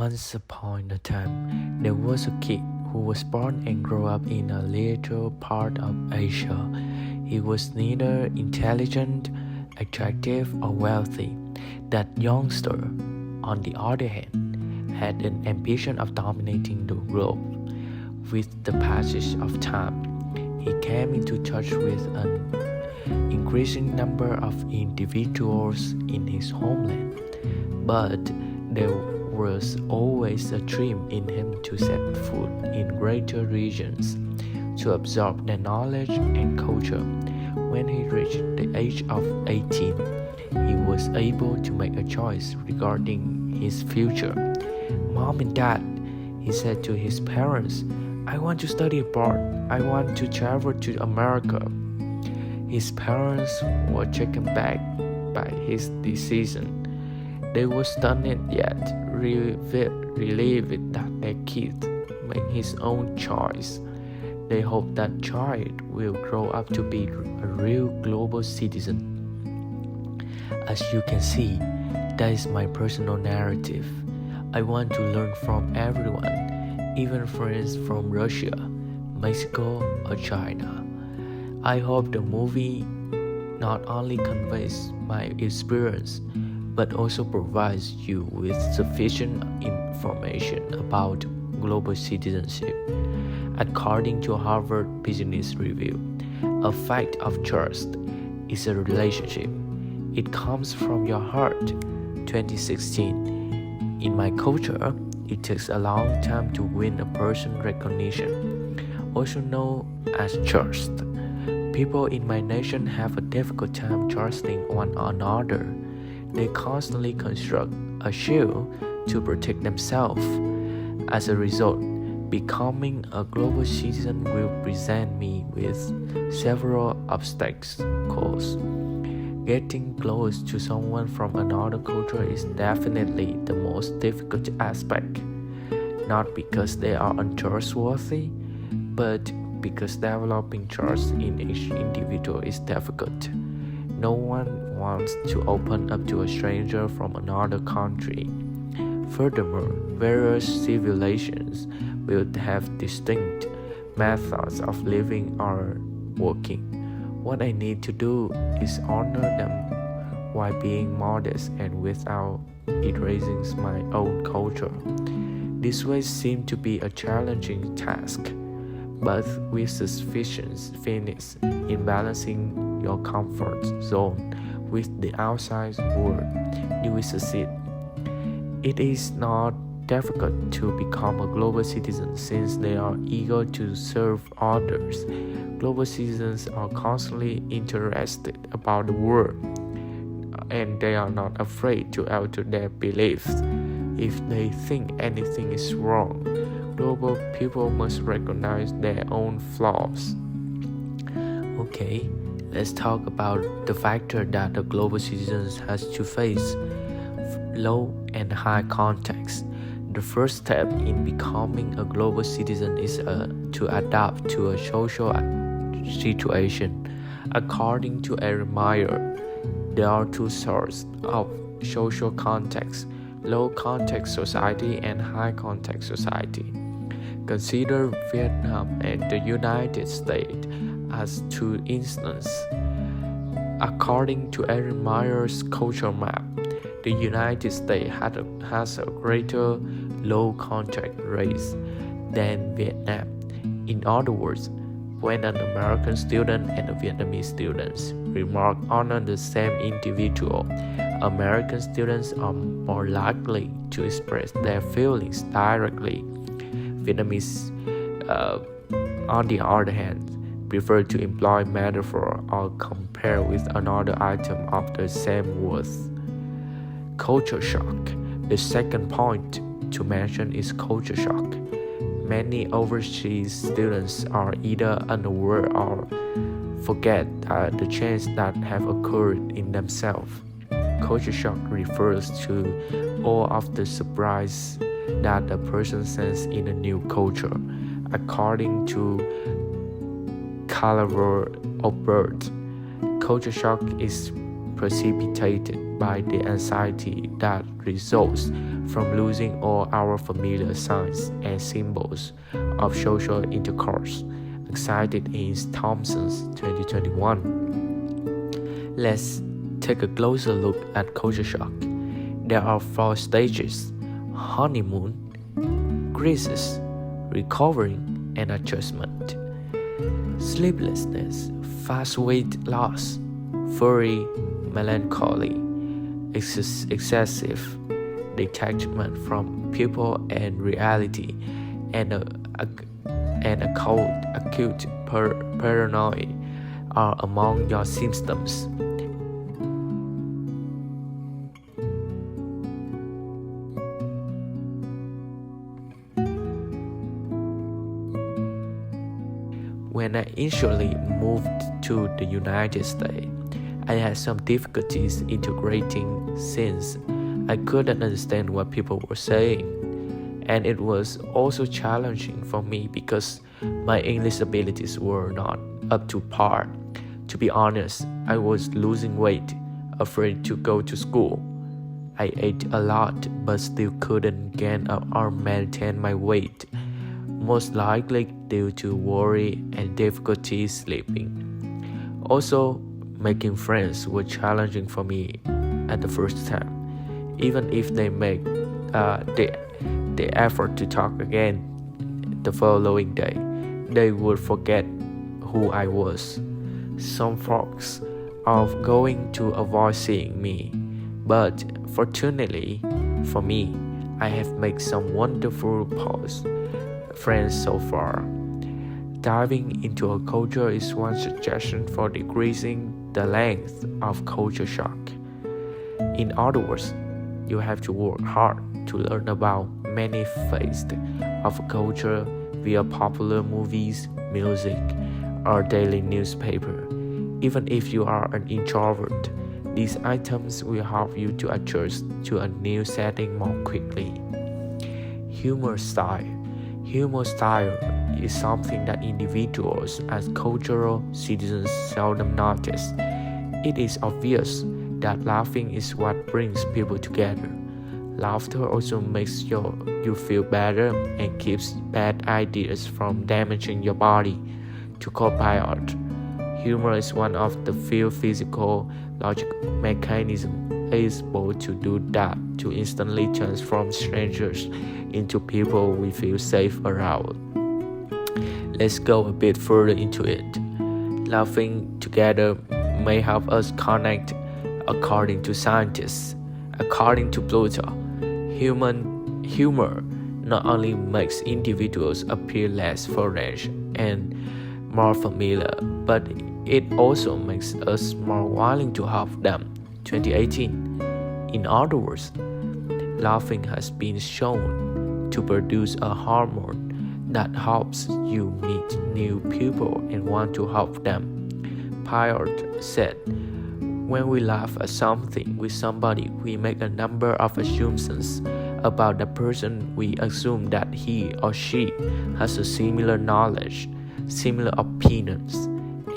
Once upon a time, there was a kid who was born and grew up in a little part of Asia. He was neither intelligent, attractive, or wealthy. That youngster, on the other hand, had an ambition of dominating the globe. With the passage of time, he came into touch with an increasing number of individuals in his homeland, but there was always a dream in him to set foot in greater regions, to absorb their knowledge and culture. When he reached the age of 18, he was able to make a choice regarding his future. "Mom and Dad," he said to his parents, "I want to study abroad. I want to travel to America." His parents were taken back by his decision. They were stunned yet relieved that their kid made his own choice. They hope that child will grow up to be a real global citizen. As you can see, that is my personal narrative. I want to learn from everyone, even friends from Russia, Mexico, or China. I hope the movie not only conveys my experience, but also provides you with sufficient information about global citizenship. According to Harvard Business Review, a fact of trust is a relationship. It comes from your heart. 2016. In my culture, it takes a long time to win a person's recognition, also known as trust. People in my nation have a difficult time trusting one another. They constantly construct a shield to protect themselves. As a result, becoming a global citizen will present me with several obstacles. Getting close to someone from another culture is definitely the most difficult aspect, not because they are untrustworthy, but because developing trust in each individual is difficult. No one wants to open up to a stranger from another country. Furthermore, various civilizations will have distinct methods of living or working. What I need to do is honor them while being modest and without erasing my own culture. This way seems to be a challenging task, but with sufficient fitness in balancing your comfort zone with the outside world, you will succeed. It is not difficult to become a global citizen since they are eager to serve others. Global citizens are constantly interested about the world, and they are not afraid to alter their beliefs if they think anything is wrong. Global people must recognize their own flaws. Okay, let's talk about the factor that the global citizen has to face: low and high context. The first step in becoming a global citizen is to adapt to a social situation. According to Meyer, there are two sorts of social context: low context society and high context society. Consider Vietnam and the United States as two instances. According to Erin Meyer's culture map, the United States has a greater low contact rate than Vietnam. In other words, when an American student and a Vietnamese student remark on the same individual, American students are more likely to express their feelings directly. Vietnamese, on the other hand, prefer to employ metaphor or compare with another item of the same worth. Culture shock. The second point to mention is culture shock. Many overseas students are either unaware or forget the changes that have occurred in themselves. Culture shock refers to all of the surprise that a person senses in a new culture. According to Calaver Obert, culture shock is precipitated by the anxiety that results from losing all our familiar signs and symbols of social intercourse, cited in Thompson's 2021. Let's take a closer look at culture shock. There are 4 stages: honeymoon, crisis, recovering, and adjustment. Sleeplessness, fast weight loss, fury, melancholy, excessive detachment from people and reality, and acute paranoia are among your symptoms. When I initially moved to the United States, I had some difficulties integrating since I couldn't understand what people were saying. And it was also challenging for me because my English abilities were not up to par. To be honest, I was losing weight, afraid to go to school. I ate a lot but still couldn't gain or maintain my weight, most likely due to worry and difficulty sleeping. Also, making friends was challenging for me at the first time. Even if they make the effort to talk again the following day, they would forget who I was. Some folks are going to avoid seeing me, but fortunately for me, I have made some wonderful friends so far. Diving into a culture is one suggestion for decreasing the length of culture shock. In other words, you have to work hard to learn about many facets of a culture via popular movies, music, or daily newspaper. Even if you are an introvert, these items will help you to adjust to a new setting more quickly. Humor style. Humor style is something that individuals as cultural citizens seldom notice. It is obvious that laughing is what brings people together. Laughter also makes you feel better and keeps bad ideas from damaging your body. To Copilot, humor is one of the few physical logic mechanisms able to do that, to instantly transform strangers into people we feel safe around. Let's go a bit further into it. Laughing together may help us connect. According to scientists, according to Pluto, humor not only makes individuals appear less foreign and more familiar, but it also makes us more willing to help them. 2018. In other words, laughing has been shown to produce a hormone that helps you meet new people and want to help them. Piot said, when we laugh at something with somebody, we make a number of assumptions about the person. We assume that he or she has a similar knowledge, similar opinions,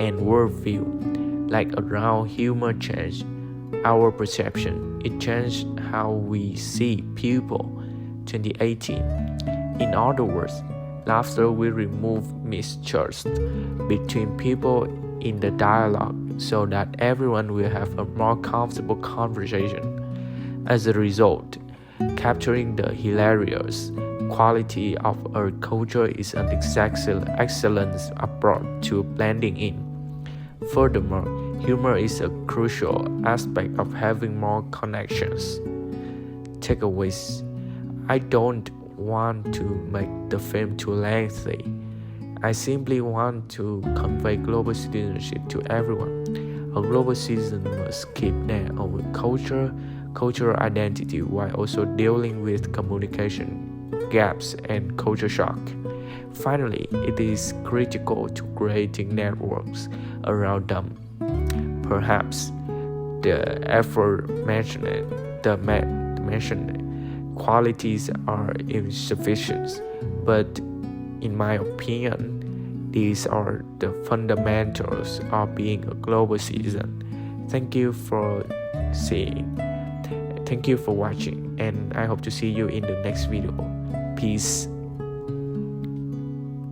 and worldview. Like around humor change our perception. It changed how we see people. 2018. In other words, laughter will remove mistrust between people in the dialogue so that everyone will have a more comfortable conversation. As a result, capturing the hilarious quality of our culture is an excellent approach to blending in. Furthermore, humor is a crucial aspect of having more connections. Takeaways. I don't want to make the film too lengthy. I simply want to convey global citizenship to everyone. A global citizen must keep their own cultural identity while also dealing with communication gaps and culture shock. Finally, it is critical to creating networks around them. Perhaps the aforementioned qualities are insufficient, but in my opinion, these are the fundamentals of being a global citizen. Thank you for seeing. Thank you for watching, and I hope to see you in the next video. Peace.